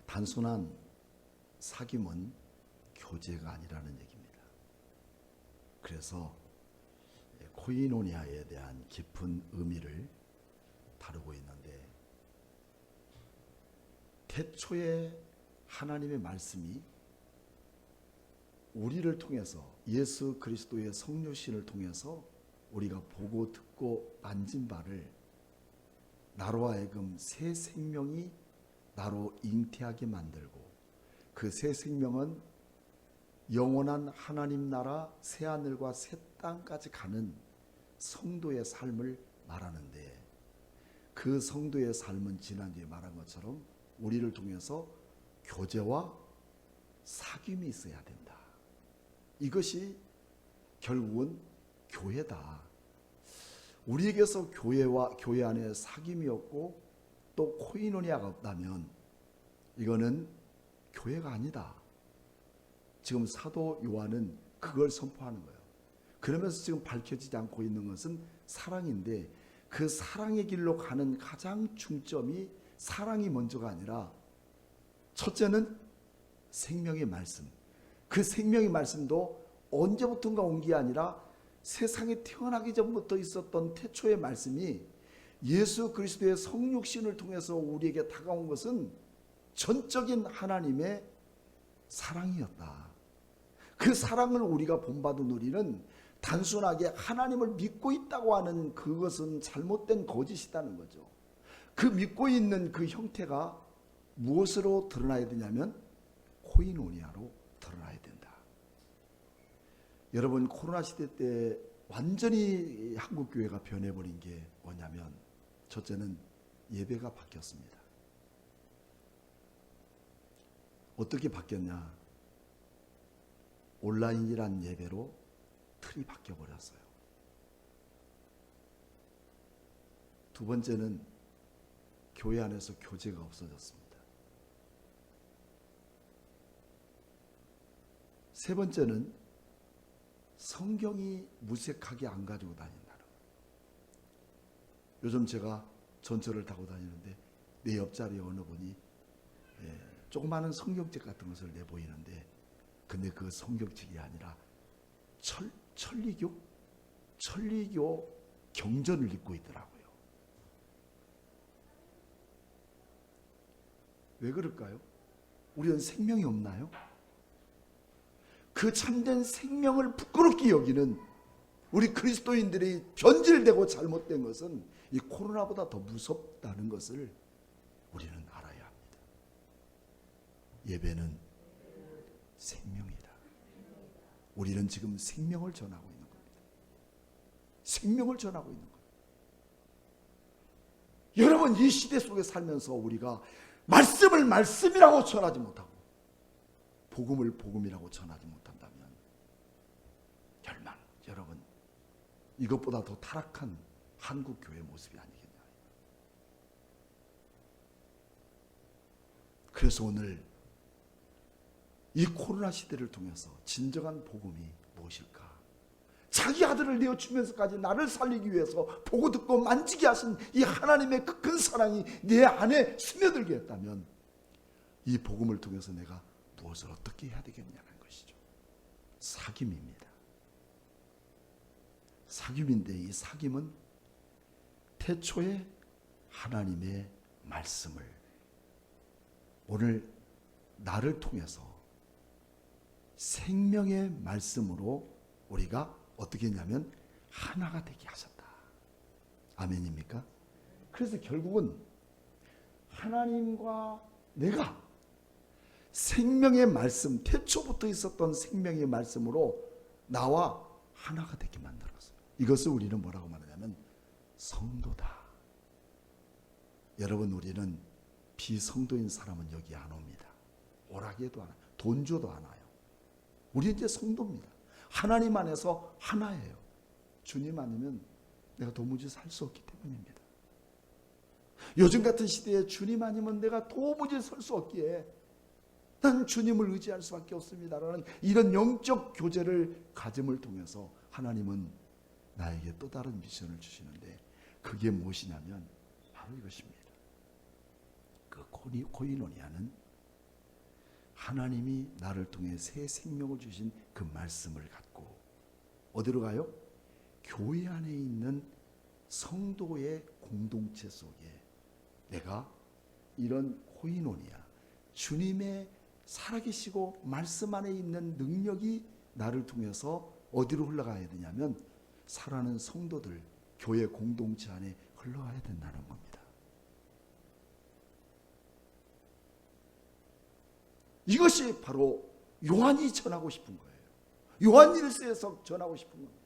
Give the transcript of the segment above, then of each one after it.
단순한 사귐은 교제가 아니라는 얘기입니다. 그래서 코이노니아에 대한 깊은 의미를 다루고 있는데, 태초에 하나님의 말씀이 우리를 통해서 예수 그리스도의 성육신을 통해서 우리가 보고 듣고 만진 바를 나로 하여금 새 생명이 나로 잉태하게 만들고, 그 새 생명은 영원한 하나님 나라 새 하늘과 새 땅까지 가는 성도의 삶을 말하는데, 그 성도의 삶은 지난주에 말한 것처럼 우리를 통해서 교제와 사귐이 있어야 된다. 이것이 결국은 교회다. 우리에게서 교회 안에 사귐이 없고 또 코이노니아가 없다면 이거는 교회가 아니다. 지금 사도 요한은 그걸 선포하는 거예요. 그러면서 지금 밝혀지지 않고 있는 것은 사랑인데, 그 사랑의 길로 가는 가장 중점이 사랑이 먼저가 아니라, 첫째는 생명의 말씀. 그 생명의 말씀도 언제부턴가 온 게 아니라 세상에 태어나기 전부터 있었던 태초의 말씀이 예수 그리스도의 성육신을 통해서 우리에게 다가온 것은 전적인 하나님의 사랑이었다. 그 사랑을 우리가 본받은 우리는 단순하게 하나님을 믿고 있다고 하는 그것은 잘못된 거짓이라는 거죠. 그 믿고 있는 그 형태가 무엇으로 드러나야 되냐면 코이노니아로 드러나야 된다. 여러분, 코로나 시대 때 완전히 한국교회가 변해버린 게 뭐냐면, 첫째는 예배가 바뀌었습니다. 어떻게 바뀌었냐? 온라인이란 예배로 틀이 바뀌어버렸어요. 두 번째는 교회 안에서 교제가 없어졌습니다. 세 번째는 성경이 무색하게 안 가지고 다닌다는 거예요. 요즘 제가 전철을 타고 다니는데 내 옆자리에 어느 분이 조그마한 성경책 같은 것을 내보이는데, 근데 그 성경책이 아니라 천리교 경전을 읽고 있더라고요. 왜 그럴까요? 우리는 생명이 없나요? 그 참된 생명을 부끄럽게 여기는 우리 그리스도인들이 변질되고 잘못된 것은 이 코로나보다 더 무섭다는 것을 우리는 알아야 합니다. 예배는 생명이다. 우리는 지금 생명을 전하고 있는 겁니다. 생명을 전하고 있는 겁니다. 여러분, 이 시대 속에 살면서 우리가 말씀을 말씀이라고 전하지 못하고 복음을 복음이라고 전하지 못한다면 절망, 여러분, 이것보다 더 타락한 한국 교회 모습이 아니겠냐. 그래서 오늘 이 코로나 시대를 통해서 진정한 복음이 무엇일까? 자기 아들을 내어주면서까지 나를 살리기 위해서 보고 듣고 만지게 하신 이 하나님의 그 큰 사랑이 내 안에 스며들게 했다면 이 복음을 통해서 내가 무엇을 어떻게 해야 되겠냐는 것이죠. 사귐입니다. 사귐인데, 이 사귐은 태초에 하나님의 말씀을 오늘 나를 통해서 생명의 말씀으로 우리가 어떻게 했냐면 하나가 되게 하셨다. 아멘입니까? 그래서 결국은 하나님과 내가 생명의 말씀, 태초부터 있었던 생명의 말씀으로 나와 하나가 되게 만들었어요. 이것을 우리는 뭐라고 말하냐면 성도다. 여러분, 우리는 비성도인 사람은 여기 안 옵니다. 오라게도 안 와요. 돈 줘도 안 와요. 우리 이제 성도입니다. 하나님 안에서 하나예요. 주님 아니면 내가 도무지 살 수 없기 때문입니다. 요즘 같은 시대에 주님 아니면 내가 도무지 설 수 없기에 난 주님을 의지할 수밖에 없습니다라는 이런 영적 교제를 가짐을 통해서 하나님은 나에게 또 다른 미션을 주시는데, 그게 무엇이냐면 바로 이것입니다. 그 코이노니아는 하나님이 나를 통해 새 생명을 주신 그 말씀을 갖고 어디로 가요? 교회 안에 있는 성도의 공동체 속에 내가 이런 코이노니아, 주님의 살아계시고 말씀 안에 있는 능력이 나를 통해서 어디로 흘러가야 되냐면 사랑하는 성도들, 교회 공동체 안에 흘러가야 된다는 겁니다. 이것이 바로 요한이 전하고 싶은 거예요. 요한일서에서 전하고 싶은 겁니다.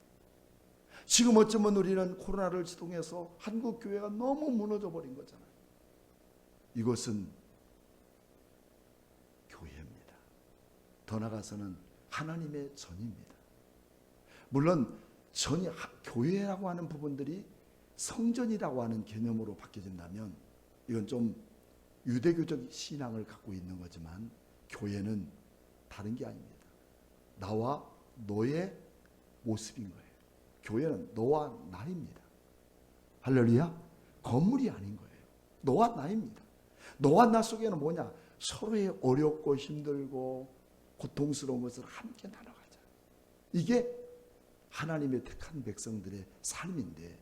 지금 어쩌면 우리는 코로나를 통해서 한국 교회가 너무 무너져 버린 거잖아요. 이것은 교회입니다. 더 나아가서는 하나님의 전입니다. 물론 전이 교회라고 하는 부분들이 성전이라고 하는 개념으로 바뀌어진다면 이건 좀 유대교적 신앙을 갖고 있는 거지만 교회는 다른 게 아닙니다. 나와 너의 모습인 거예요. 교회는 너와 나입니다. 할렐루야. 건물이 아닌 거예요. 너와 나입니다. 너와 나 속에는 뭐냐? 서로의 어렵고 힘들고 고통스러운 것을 함께 나눠가자. 이게 하나님의 택한 백성들의 삶인데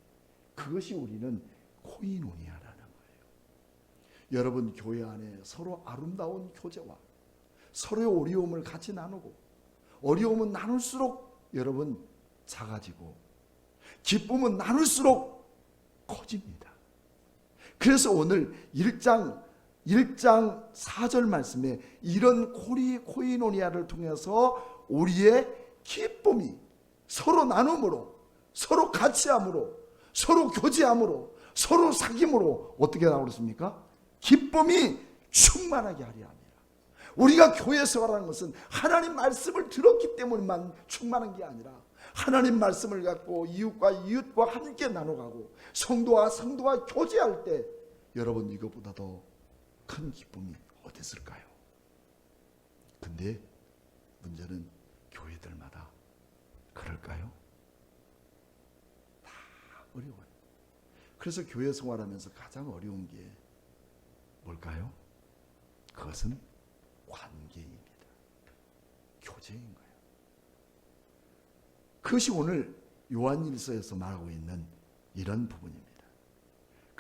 그것이 우리는 코이노니아라는 거예요. 여러분 교회 안에 서로 아름다운 교제와 서로의 어려움을 같이 나누고 어려움은 나눌수록 여러분 작아지고 기쁨은 나눌수록 커집니다. 그래서 오늘 1장 4절 말씀에 이런 코이노니아를 통해서 우리의 기쁨이 서로 나눔으로 서로 같이함으로 서로 교제함으로 서로 사귐으로 어떻게 나오겠습니까? 기쁨이 충만하게 하리 함이라. 우리가 교회 생활하는 것은 하나님 말씀을 들었기 때문에만 충만한 게 아니라 하나님 말씀을 갖고 이웃과 함께 나눠가고 성도와 교제할 때 여러분 이것보다 더 큰 기쁨이 어디 있을까요? 근데 문제는 교회들마다 그럴까요? 다 어려워요. 그래서 교회 생활하면서 가장 어려운 게 뭘까요? 그것은 관계입니다. 교제인 거예요. 그것이 오늘 요한일서에서 말하고 있는 이런 부분입니다.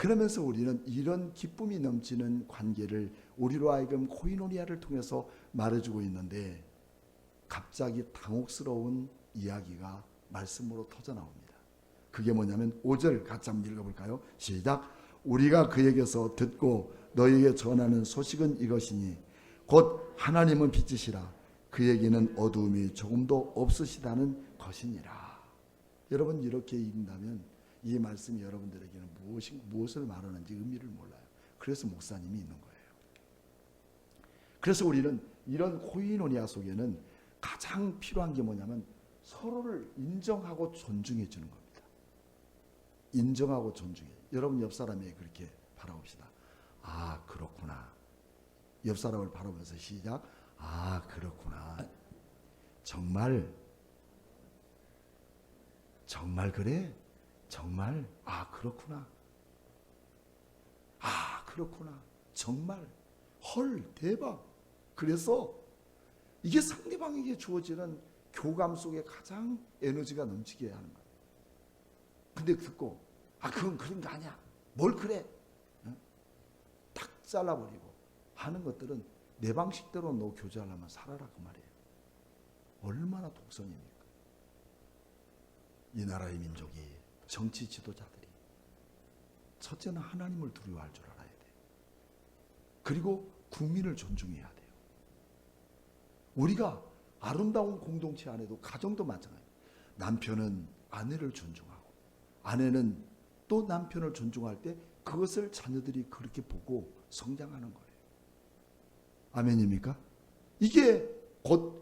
그러면서 우리는 이런 기쁨이 넘치는 관계를 우리로 하여금 코이노니아를 통해서 말해주고 있는데 갑자기 당혹스러운 이야기가 말씀으로 터져나옵니다. 그게 뭐냐면 5절 같이 한번 읽어볼까요? 시작. 우리가 그에게서 듣고 너에게 전하는 소식은 이것이니 곧 하나님은 빛이시라 그에게는 어두움이 조금도 없으시다는 것이니라. 여러분 이렇게 읽는다면 이 말씀이 여러분들에게는 무엇을 말하는지 의미를 몰라요. 그래서 목사님이 있는 거예요. 그래서 우리는 이런 코이노니아 속에는 가장 필요한 게 뭐냐면 서로를 인정하고 존중해 주는 겁니다. 인정하고 존중해. 여러분 옆 사람에게 그렇게 바라봅시다. 아 그렇구나. 옆 사람을 바라보면서 시작. 아 그렇구나. 정말 그래? 정말 아 그렇구나. 아 그렇구나. 정말 헐 대박. 그래서 이게 상대방에게 주어지는 교감 속에 가장 에너지가 넘치게 하는 거예요. 근데 듣고 아 그건 그런 게 아니야. 뭘 그래? 딱 잘라버리고 하는 것들은 내 방식대로 너 교제하려면 살아라 그 말이에요. 얼마나 독선입니까? 이 나라의 민족이 정치 지도자들이 첫째는 하나님을 두려워할 줄 알아야 돼요. 그리고 국민을 존중해야 돼요. 우리가 아름다운 공동체 안에도 가정도 마찬가지예요. 남편은 아내를 존중하고 아내는 또 남편을 존중할 때 그것을 자녀들이 그렇게 보고 성장하는 거예요. 아멘입니까? 이게 곧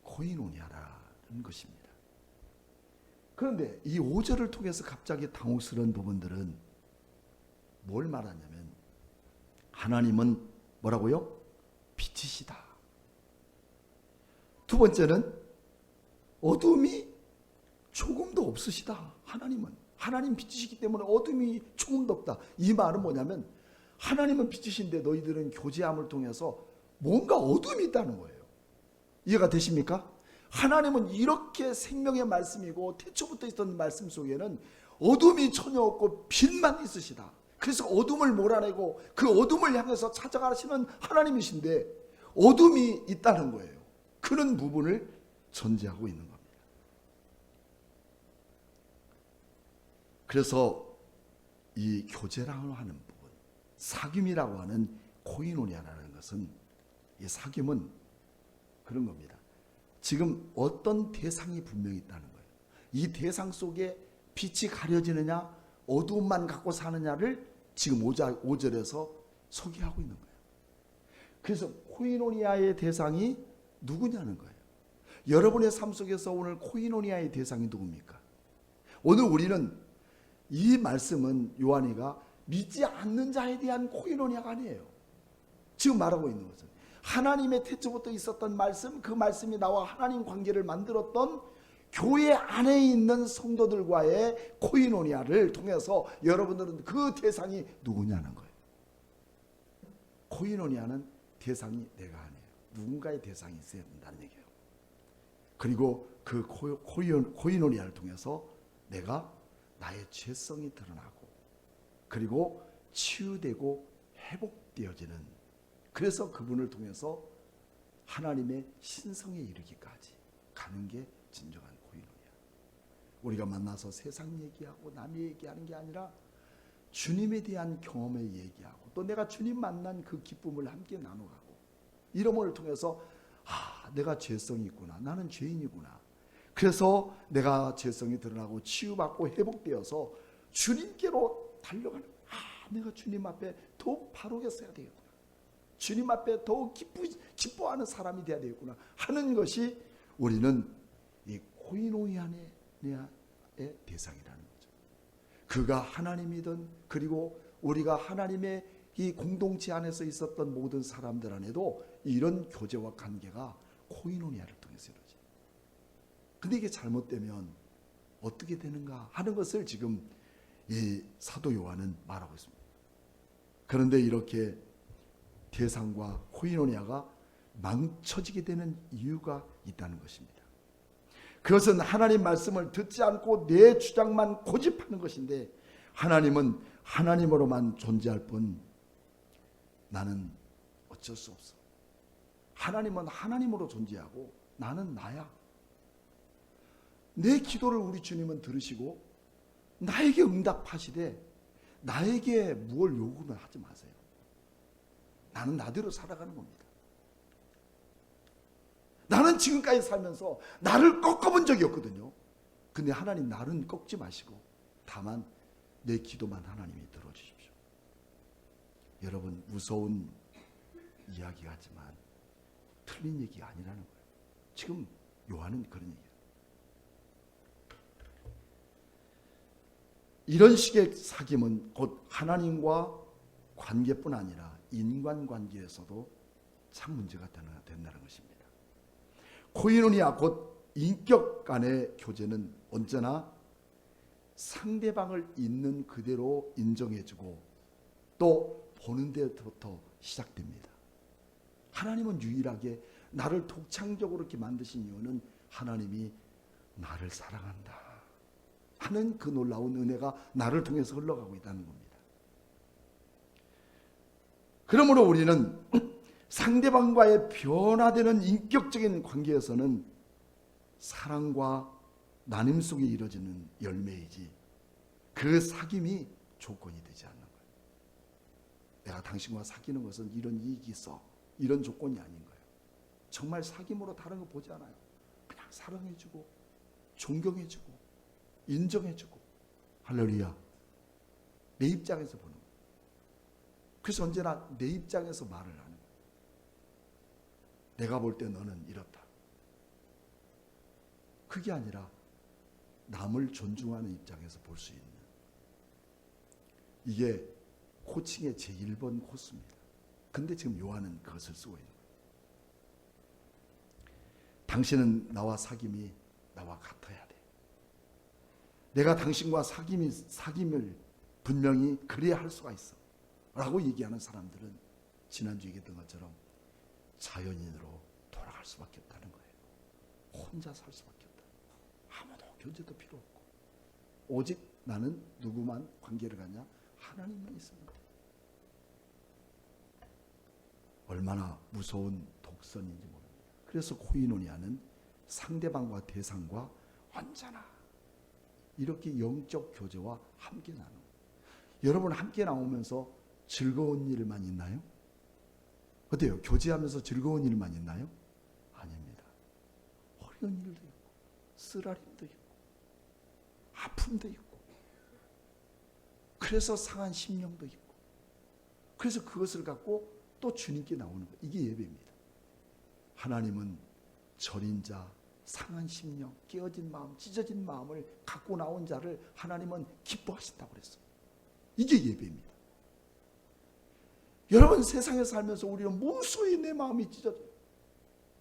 코이노니아라는 것입니다. 그런데 이 5절을 통해서 갑자기 당혹스러운 부분들은 뭘 말하냐면 하나님은 뭐라고요? 빛이시다. 두 번째는 어둠이 조금도 없으시다. 하나님 빛이시기 때문에 어둠이 조금도 없다. 이 말은 뭐냐면 하나님은 빛이신데 너희들은 교제함을 통해서 뭔가 어둠이 있다는 거예요. 이해가 되십니까? 하나님은 이렇게 생명의 말씀이고 태초부터 있던 말씀 속에는 어둠이 전혀 없고 빛만 있으시다. 그래서 어둠을 몰아내고 그 어둠을 향해서 찾아가시는 하나님이신데 어둠이 있다는 거예요. 그런 부분을 전제하고 있는 겁니다. 그래서 이 교제라고 하는 부분, 사귐이라고 하는 코이노니아라는 것은, 이 사귐은 그런 겁니다. 지금 어떤 대상이 분명히 있다는 거예요. 이 대상 속에 빛이 가려지느냐 어두움만 갖고 사느냐를 지금 5절에서 소개하고 있는 거예요. 그래서 코이노니아의 대상이 누구냐는 거예요. 여러분의 삶 속에서 오늘 코이노니아의 대상이 누굽니까? 오늘 우리는 이 말씀은 요한이가 믿지 않는 자에 대한 코이노니아가 아니에요. 지금 말하고 있는 것은 하나님의 태초부터 있었던 말씀, 그 말씀이 나와 하나님 관계를 만들었던 교회 안에 있는 성도들과의 코이노니아를 통해서 여러분들은 그 대상이 누구냐는 거예요. 코이노니아는 대상이 내가 아니에요. 누군가의 대상이 있어야 된다는 얘기예요. 그리고 그 코이노니아를 통해서 내가 나의 죄성이 드러나고 그리고 치유되고 회복되어지는, 그래서 그분을 통해서 하나님의 신성에 이르기까지 가는 게 진정한 코이노니아. 우리가 만나서 세상 얘기하고 남의 얘기하는 게 아니라 주님에 대한 경험을 얘기하고 또 내가 주님 만난 그 기쁨을 함께 나눠가고 이름을 통해서 내가 죄성이 있구나, 나는 죄인이구나, 그래서 내가 죄성이 드러나고 치유받고 회복되어서 주님께로 달려가는, 내가 주님 앞에 더욱 바르게 써야 되겠구나, 주님 앞에 더욱 기뻐하는 사람이 되어야 되겠구나 하는 것이 우리는 이 코이노니아의 대상이라는 거죠. 그가 하나님이든 그리고 우리가 하나님의 이 공동체 안에서 있었던 모든 사람들 안에도 이런 교제와 관계가 코이노니아를 통해서 이루어져요. 근데 이게 잘못되면 어떻게 되는가 하는 것을 지금 이 사도 요한은 말하고 있습니다. 그런데 이렇게 대상과 코이노니아가 망쳐지게 되는 이유가 있다는 것입니다. 그것은 하나님 말씀을 듣지 않고 내 주장만 고집하는 것인데, 하나님은 하나님으로만 존재할 뿐 나는 어쩔 수 없어. 하나님은 하나님으로 존재하고 나는 나야. 내 기도를 우리 주님은 들으시고 나에게 응답하시되 나에게 무엇을 요구는 하지 마세요. 나는 나대로 살아가는 겁니다. 나는 지금까지 살면서 나를 꺾어본 적이 없거든요. 근데 하나님 나는 꺾지 마시고 다만 내 기도만 하나님이 들어주십시오. 여러분, 무서운 이야기 같지만 틀린 얘기가 아니라는 거예요. 지금 요한은 그런 얘기예요. 이런 식의 사귐은 곧 하나님과 관계뿐 아니라 인간관계에서도 참 문제가 된다는 것입니다. 코이노니아 곧 인격 간의 교제는 언제나 상대방을 있는 그대로 인정해주고 또 보는 데부터 시작됩니다. 하나님은 유일하게 나를 독창적으로 이렇게 만드신 이유는 하나님이 나를 사랑한다 하는 그 놀라운 은혜가 나를 통해서 흘러가고 있다는 겁니다. 그러므로 우리는 상대방과의 변화되는 인격적인 관계에서는 사랑과 나눔 속에 이루어지는 열매이지 그 사귐이 조건이 되지 않는 거예요. 내가 당신과 사귀는 것은 이런 이익이 있어, 이런 조건이 아닌 거예요. 정말 사귐으로 다른 거 보지 않아요. 그냥 사랑해주고 존경해주고 인정해주고, 할렐루야, 내 입장에서 보는 거예요. 그래서 언제나 내 입장에서 말을 하는 거예요. 내가 볼 때 너는 이렇다. 그게 아니라 남을 존중하는 입장에서 볼 수 있는, 이게 코칭의 제1번 코스입니다. 근데 지금 요한은 그것을 쓰고 있는 거예요. 당신은 나와 사귐이 나와 같아야 돼. 내가 당신과 사귐을 분명히 그래야 할 수가 있어 라고 얘기하는 사람들은 지난주에 얘기했던 것처럼 자연인으로 돌아갈 수밖에 없다는 거예요. 혼자 살 수밖에 없다. 아무도 교제도 필요 없고 오직 나는 누구만 관계를 갖냐? 하나님만 있으면 돼. 얼마나 무서운 독선인지 모릅니다. 그래서 코이노니아는 상대방과 대상과 언제나 이렇게 영적 교제와 함께 나누는 거예요. 여러분 함께 나오면서 즐거운 일만 있나요? 어때요? 교제하면서 즐거운 일만 있나요? 아닙니다. 어려운 일도 있고 쓰라림도 있고 아픔도 있고 그래서 상한 심령도 있고 그래서 그것을 갖고 또 주님께 나오는 거예요. 이게 예배입니다. 하나님은 절인 자, 상한 심령, 깨어진 마음, 찢어진 마음을 갖고 나온 자를 하나님은 기뻐하신다고 그랬어요. 이게 예배입니다. 여러분 세상에 살면서 우리는 무수히 내 마음이 찢어져요.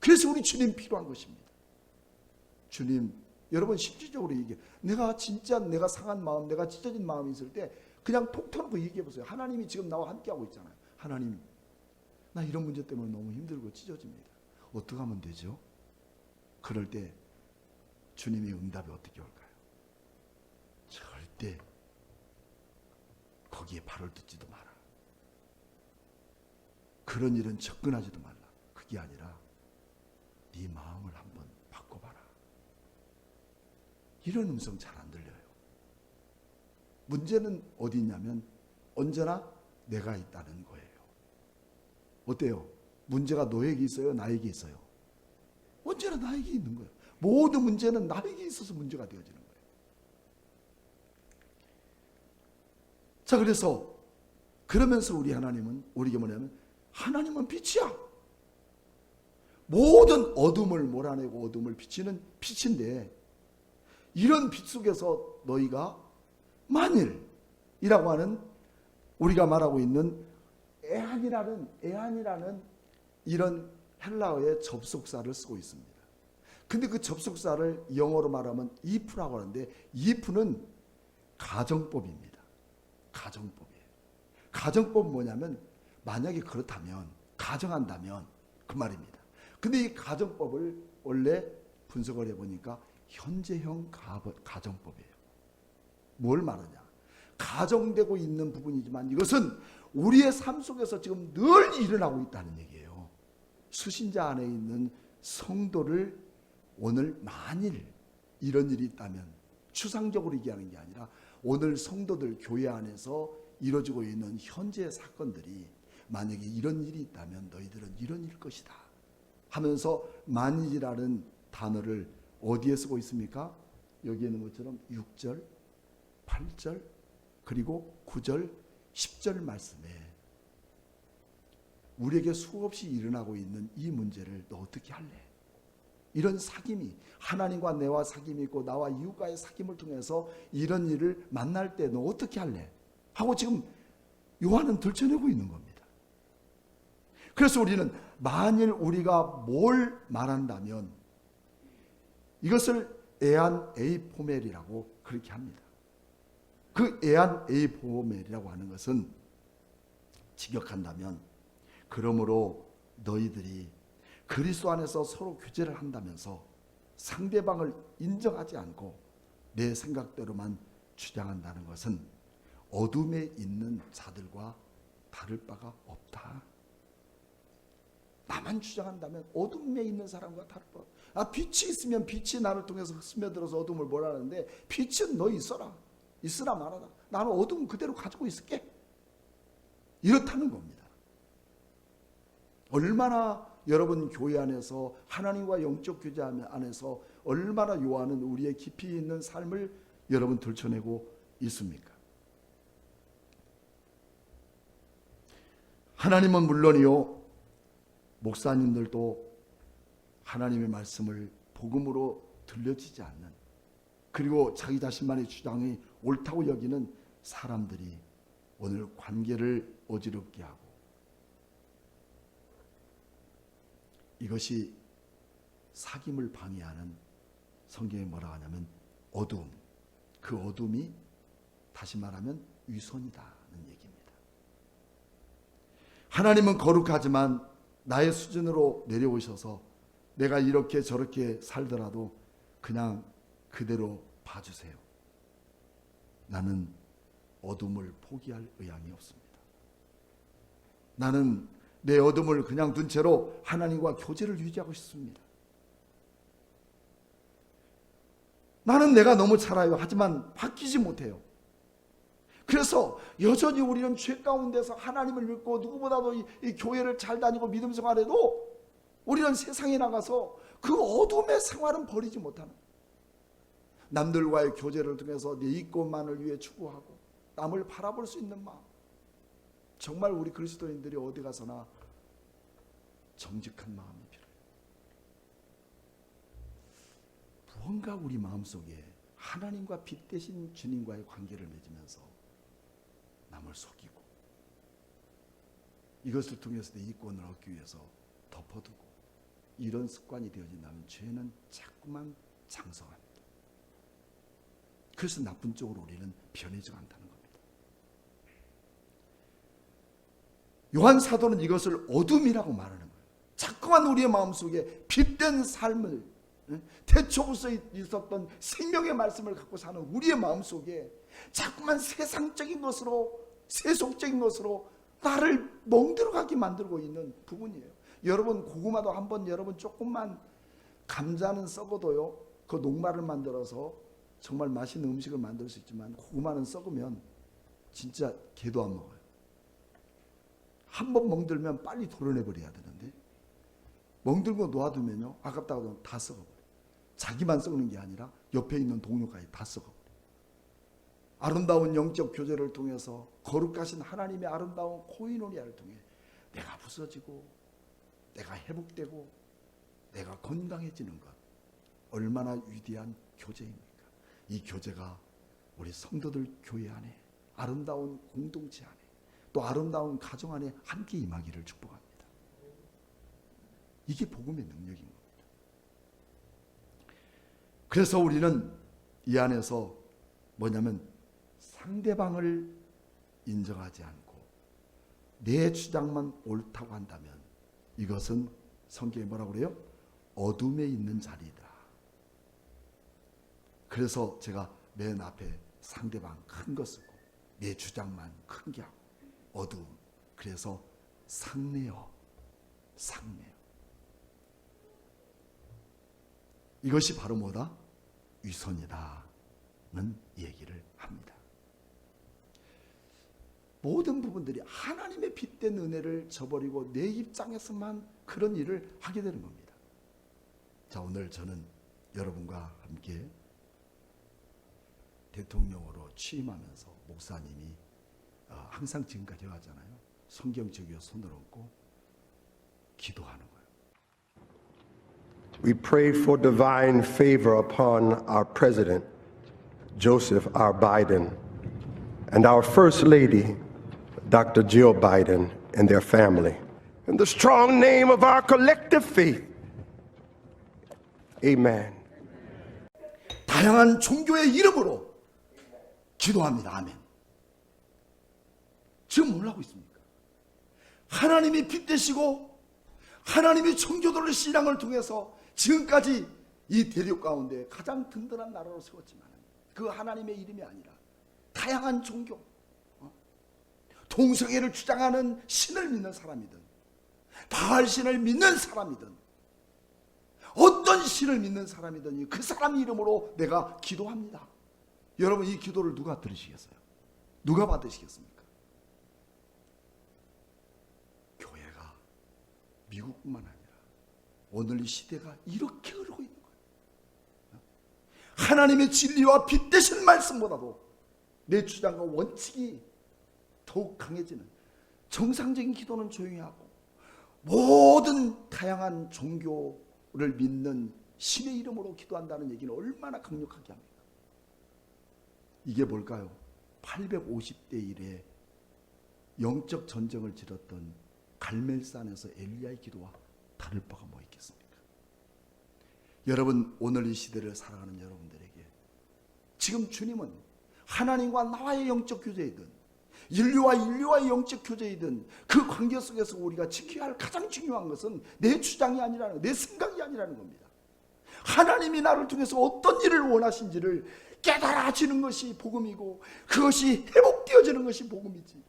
그래서 우리 주님 필요한 것입니다. 주님, 여러분 실질적으로 얘기해. 내가 진짜 내가 상한 마음, 내가 찢어진 마음이 있을 때 그냥 톡 터놓고 얘기해 보세요. 하나님이 지금 나와 함께하고 있잖아요. 하나님, 나 이런 문제 때문에 너무 힘들고 찢어집니다. 어떻게 하면 되죠? 그럴 때 주님의 응답이 어떻게 올까요? 절대 거기에 발을 듣지도 마라. 그런 일은 접근하지도 말라. 그게 아니라 네 마음을 한번 바꿔봐라. 이런 음성 잘 안 들려요. 문제는 어디 있냐면 언제나 내가 있다는 거예요. 어때요? 문제가 너에게 있어요? 나에게 있어요? 언제나 나에게 있는 거예요. 모든 문제는 나에게 있어서 문제가 되어지는 거예요. 자, 그래서 그러면서 우리 하나님은 우리에게 뭐냐면 하나님은 빛이야. 모든 어둠을 몰아내고 어둠을 비치는 빛인데 이런 빛 속에서 너희가 만일이라고 하는 우리가 말하고 있는 애한이라는 이런 헬라어의 접속사를 쓰고 있습니다. 근데 그 접속사를 영어로 말하면 if라고 하는데 if는 가정법입니다. 가정법이에요. 가정법은 뭐냐면 만약에 그렇다면 가정한다면 그 말입니다. 근데 이 가정법을 원래 분석을 해보니까 현재형 가정법이에요. 뭘 말하냐? 가정되고 있는 부분이지만 이것은 우리의 삶 속에서 지금 늘 일어나고 있다는 얘기예요. 수신자 안에 있는 성도를 오늘 만일 이런 일이 있다면 추상적으로 얘기하는 게 아니라 오늘 성도들 교회 안에서 이루어지고 있는 현재 사건들이 만약에 이런 일이 있다면 너희들은 이런 일 것이다 하면서 만일이라는 단어를 어디에 쓰고 있습니까? 여기 있는 것처럼 6절, 8절, 그리고 9절, 10절 말씀에 우리에게 수없이 일어나고 있는 이 문제를 너 어떻게 할래? 이런 사귐이 하나님과 내와 사귐이 있고 나와 이웃과의 사귐을 통해서 이런 일을 만날 때 너 어떻게 할래? 하고 지금 요한은 들춰내고 있는 겁니다. 그래서 우리는 만일 우리가 뭘 말한다면 이것을 에안 에이포멜이라고 그렇게 합니다. 그 에안 에이포멜이라고 하는 것은 직역한다면 그러므로 너희들이 그리스도 안에서 서로 교제를 한다면서 상대방을 인정하지 않고 내 생각대로만 주장한다는 것은 어둠에 있는 자들과 다를 바가 없다. 나만 주장한다면 어둠에 있는 사람과 다를 바 없다. 빛이 있으면 빛이 나를 통해서 스며들어서 어둠을 몰아내는데 빛은 너 있으라 말하라. 나는 어둠 그대로 가지고 있을게. 이렇다는 겁니다. 얼마나 여러분 교회 안에서 하나님과 영적 교제 안에서 얼마나 요하는 우리의 깊이 있는 삶을 여러분 들춰내고 있습니까? 하나님은 물론이요, 목사님들도 하나님의 말씀을 복음으로 들려지지 않는, 그리고 자기 자신만의 주장이 옳다고 여기는 사람들이 오늘 관계를 어지럽게 하고, 이것이 사귐을 방해하는, 성경에 뭐라 하냐면 어둠, 그 어둠이 다시 말하면 위선이다는 얘기입니다. 하나님은 거룩하지만 나의 수준으로 내려오셔서 내가 이렇게 저렇게 살더라도 그냥 그대로 봐주세요. 나는 어둠을 포기할 의향이 없습니다. 나는 내 어둠을 그냥 둔 채로 하나님과 교제를 유지하고 싶습니다. 나는 내가 너무 잘해요. 하지만 바뀌지 못해요. 그래서 여전히 우리는 죄 가운데서 하나님을 믿고 누구보다도 이 교회를 잘 다니고 믿음 생활해도 우리는 세상에 나가서 그 어둠의 생활은 버리지 못하는, 남들과의 교제를 통해서 내 이것만을 위해 추구하고 남을 바라볼 수 있는 마음, 정말 우리 그리스도인들이 어디 가서나 정직한 마음이 필요해요. 무언가 우리 마음속에 하나님과 빛 대신 주님과의 관계를 맺으면서 남을 속이고 이것을 통해서 내 이권을 얻기 위해서 덮어두고 이런 습관이 되어진다면 죄는 자꾸만 장성합니다. 그래서 나쁜 쪽으로 우리는 변해져 간다는 겁니다. 요한 사도는 이것을 어둠이라고 말하는 거예요. 자꾸만 우리의 마음속에 빛된 삶을, 태초부터 있었던 생명의 말씀을 갖고 사는 우리의 마음속에 자꾸만 세상적인 것으로, 세속적인 것으로 나를 멍들어가게 만들고 있는 부분이에요. 여러분 고구마도 한번 여러분 조금만, 감자는 썩어도요 그 녹말을 만들어서 정말 맛있는 음식을 만들 수 있지만 고구마는 썩으면 진짜 개도 안 먹어요. 한번 멍들면 빨리 도려내버려야 되는데 멍들고 놓아두면요 아깝다고 하면 다 썩어버려요. 자기만 썩는 게 아니라 옆에 있는 동료까지 다 썩어버려요. 아름다운 영적 교제를 통해서 거룩하신 하나님의 아름다운 코이노니아를 통해 내가 부서지고 내가 회복되고 내가 건강해지는 것, 얼마나 위대한 교제입니까? 이 교제가 우리 성도들 교회 안에, 아름다운 공동체 안에, 또 아름다운 가정 안에 함께 임하기를 축복합니다. 이게 복음의 능력인 겁니다. 그래서 우리는 이 안에서 뭐냐면 상대방을 인정하지 않고 내 주장만 옳다고 한다면 이것은 성경에 뭐라고 그래요? 어둠에 있는 자리다. 그래서 제가 맨 앞에 상대방 큰 거 쓰고 내 주장만 큰 게 하고 어둠, 그래서 상내요. 이것이 바로 뭐다? 위선이다는 얘기를 합니다. 모든 부분들이 하나님의 빛된 은혜를 저버리고 내 입장에서만 그런 일을 하게 되는 겁니다. 자, 오늘 저는 여러분과 함께 대통령으로 취임하면서 목사님이 항상 지금까지 해왔잖아요. 성경 저기에 손을 얹고 기도하는 거예요. We prayed for divine favor upon our president, Joseph R. Biden, and our First Lady, Dr. Jill Biden, and their family. In the strong name of our collective faith, amen. 다양한 종교의 이름으로 기도합니다. 아멘. 지금 뭘 하고 있습니까? 하나님이 빛되시고 하나님이 종교들의 신앙을 통해서 지금까지 이 대륙 가운데 가장 든든한 나라로 세웠지만 그 하나님의 이름이 아니라 다양한 종교, 동성애를 주장하는 신을 믿는 사람이든 바알신을 믿는 사람이든 어떤 신을 믿는 사람이든 그 사람 이름으로 내가 기도합니다. 여러분 이 기도를 누가 들으시겠어요? 누가 받으시겠습니까? 교회가 미국뿐만 아니라 오늘 이 시대가 이렇게 흐르고 있는 거예요. 하나님의 진리와 빛 되신 말씀보다도 내 주장과 원칙이 더욱 강해지는, 정상적인 기도는 조용히 하고 모든 다양한 종교를 믿는 신의 이름으로 기도한다는 얘기는 얼마나 강력하게 합니까? 이게 뭘까요? 850대 1에 영적 전쟁을 치렀던 갈멜산에서 엘리야의 기도와 다를 바가 뭐 있겠습니까? 여러분 오늘 이 시대를 살아가는 여러분들에게 지금 주님은 하나님과 나와의 영적 교제이든 인류와의 영적 교제이든 그 관계 속에서 우리가 지켜야 할 가장 중요한 것은 내 주장이 아니라는, 내 생각이 아니라는 겁니다. 하나님이 나를 통해서 어떤 일을 원하신지를 깨달아지는 것이 복음이고 그것이 회복되어지는 것이 복음이지.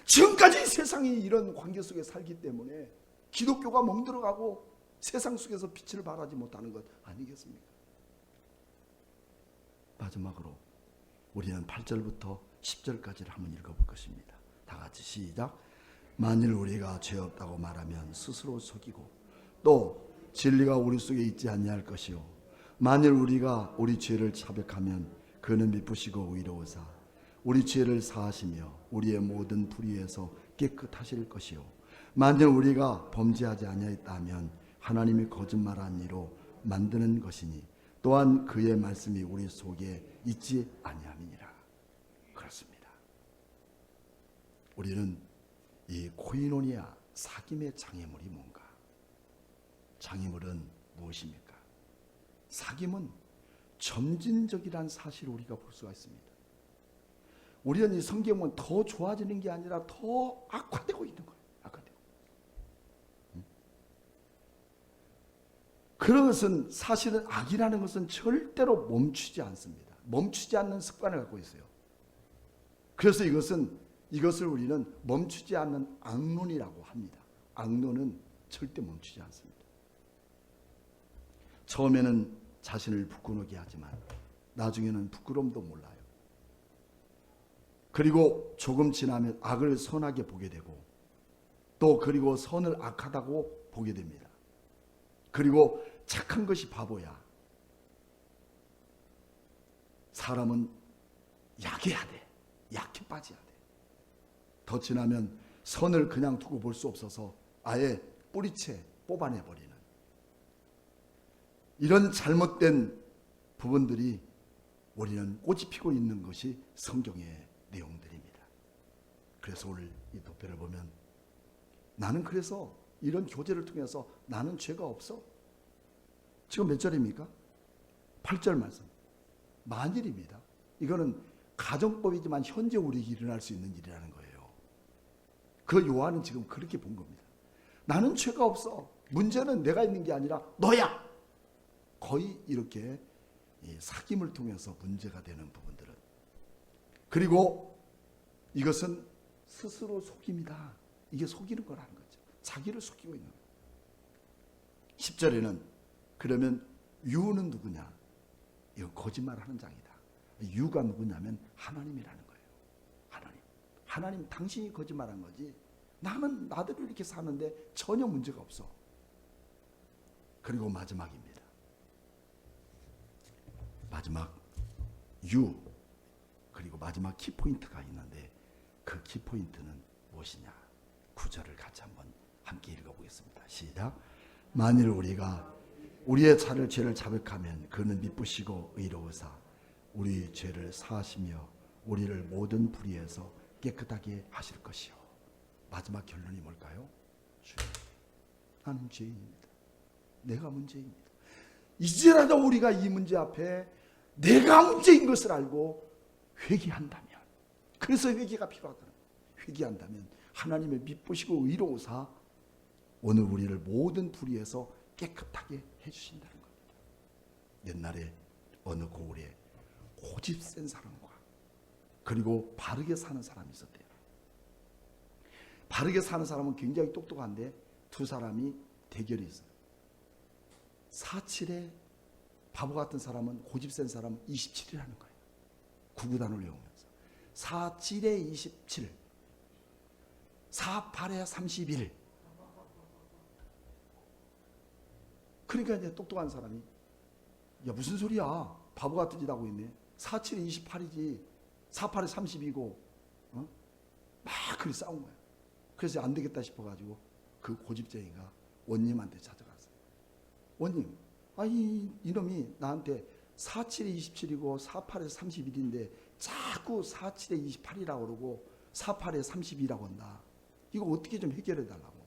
지금까지 세상이 이런 관계 속에 살기 때문에 기독교가 멍들어가고 세상 속에서 빛을 발하지 못하는 것 아니겠습니까? 마지막으로 우리는 8절부터 10절까지를 한번 읽어볼 것입니다. 다 같이 시작. 만일 우리가 죄 없다고 말하면 스스로 속이고 또 진리가 우리 속에 있지 아니할 것이요 만일 우리가 우리 죄를 자백하면 그는 미쁘시고 의로우사 우리 죄를 사하시며 우리의 모든 불의에서 깨끗하실 것이요 만일 우리가 범죄하지 아니하였다면 하나님이 거짓말한 이로 만드는 것이니 또한 그의 말씀이 우리 속에 있지 아니함이니라. 그렇습니다. 우리는 이 코이노니아 사귐의 장애물이 뭔가? 장애물은 무엇입니까? 사귐은 점진적이라는 사실을 우리가 볼 수가 있습니다. 우리는 이 성경은 더 좋아지는 게 아니라 더 악화되고 있는 거예요. 악화되고. 그런 것은 사실은 악이라는 것은 절대로 멈추지 않습니다. 멈추지 않는 습관을 갖고 있어요. 그래서 이것을 우리는 멈추지 않는 악론이라고 합니다. 악론은 절대 멈추지 않습니다. 처음에는 자신을 부끄럽게 하지만 나중에는 부끄러움도 몰라요. 그리고 조금 지나면 악을 선하게 보게 되고 또 그리고 선을 악하다고 보게 됩니다. 그리고 착한 것이 바보야. 사람은 약해야 돼. 약해 빠져야 돼. 더 지나면 선을 그냥 두고 볼 수 없어서 아예 뿌리채 뽑아내버리는 이런 잘못된 부분들이 우리는 꽃이 피고 있는 것이 성경의 내용들입니다. 그래서 오늘 이 도표를 보면 나는 그래서 이런 교제를 통해서 나는 죄가 없어. 지금 몇 절입니까? 8절 말씀. 만일입니다. 이거는 가정법이지만 현재 우리에게 일어날 수 있는 일이라는 거예요. 그 요한은 지금 그렇게 본 겁니다. 나는 죄가 없어. 문제는 내가 있는 게 아니라 너야. 거의 이렇게 사귐을 통해서 문제가 되는 부분들은. 그리고 이것은 스스로 속임이다. 이게 속이는 거라는 거죠. 자기를 속이고 있는 거예요. 10절에는 그러면 유는 누구냐? 이거 거짓말하는 자이다. 유가 누구냐면 하나님이라는 거예요. 하나님 당신이 거짓말한 거지. 나는 나대로 이렇게 사는데 전혀 문제가 없어. 그리고 마지막입니다. 마지막 유 그리고 마지막 키포인트가 있는데 그 키포인트는 무엇이냐? 9절을 같이 한번 함께 읽어보겠습니다. 시작. 만일 우리가 우리의 죄를 자백하면 그는 미쁘시고 의로우사 우리 죄를 사하시며 우리를 모든 불의에서 깨끗하게 하실 것이요. 마지막 결론이 뭘까요? 나는 죄인입니다. 내가 문제입니다. 이제라도 우리가 이 문제 앞에 내가 문제인 것을 알고 회개한다면, 그래서 회개가 필요하다는 거예요. 회개한다면 하나님의 미쁘시고 의로우사 오늘 우리를 모든 불의에서 깨끗하게 해주신다는 겁니다. 옛날에 어느 고을에 고집 센 사람과 그리고 바르게 사는 사람이 있었대요. 바르게 사는 사람은 굉장히 똑똑한데 두 사람이 대결이 있어요. 47에 바보 같은 사람은 고집 센 사람은 27이라는 거예요. 구구단을 외우면서 47에 27, 48에 31. 그러니까 이제 똑똑한 사람이 야 무슨 소리야, 바보 같은 짓 하고 있네. 47에 28이지 48에 30이고 막 그렇게 싸운 거예요. 그래서 안 되겠다 싶어가지고 그 고집쟁이가 원님한테 찾아갔어요. 원님, 이놈이 나한테 47에 27이고 48에 31인데 자꾸 47에 28이라고 그러고 48에 32라고 한다. 이거 어떻게 좀 해결해 달라고.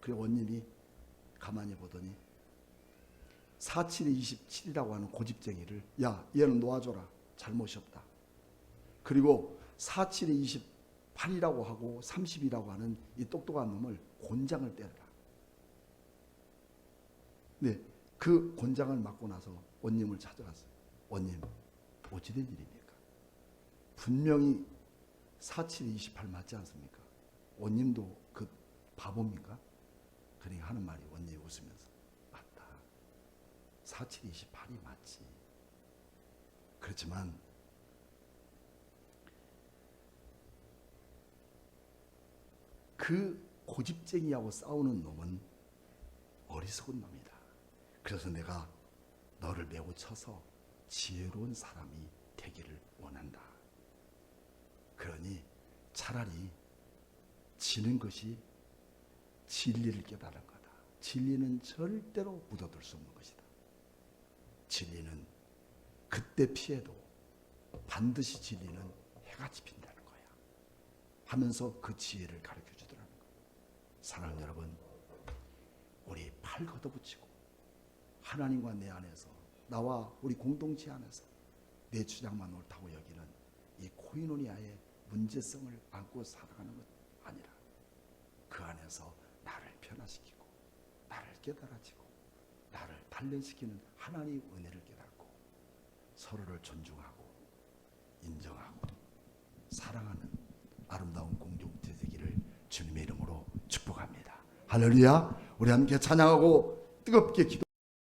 그래 원님이 가만히 보더니 47에 27이라고 하는 고집쟁이를 야 얘는 놓아줘라. 잘못이 없다. 그리고 4, 7이 28이라고 하고 30이라고 하는 이 똑똑한 놈을 곤장을 때려라. 네, 그 곤장을 맞고 나서 원님을 찾아갔어요. 원님, 어찌된 일입니까? 분명히 4, 7, 28 맞지 않습니까? 원님도 그 바보입니까? 그러니까 하는 말이 원님이 웃으면서 맞다. 4, 7, 28이 맞지. 그렇지만 그 고집쟁이하고 싸우는 놈은 어리석은 놈이다. 그래서 내가 너를 매우 쳐서 지혜로운 사람이 되기를 원한다. 그러니 차라리 지는 것이 진리를 깨달은 거다. 진리는 절대로 묻어둘 수 없는 것이다. 진리는 그때 피해도 반드시 진리는 해가 지핀다는 거야 하면서 그 지혜를 가르쳐 주더라는 거야. 사랑하는 여러분, 우리 팔 걷어붙이고 하나님과 내 안에서, 나와 우리 공동체 안에서 내 주장만 옳다고 여기는 이 코이노니아의 문제성을 안고 살아가는 것 아니라 그 안에서 나를 변화시키고 나를 깨달아지고 나를 단련시키는 하나님의 은혜를 깨닫고 서로를 존중하고 인정하고 사랑하는 아름다운 공동체 되기를 주님의 이름으로 축복합니다. 할렐루야. 우리 함께 찬양하고 뜨겁게 기도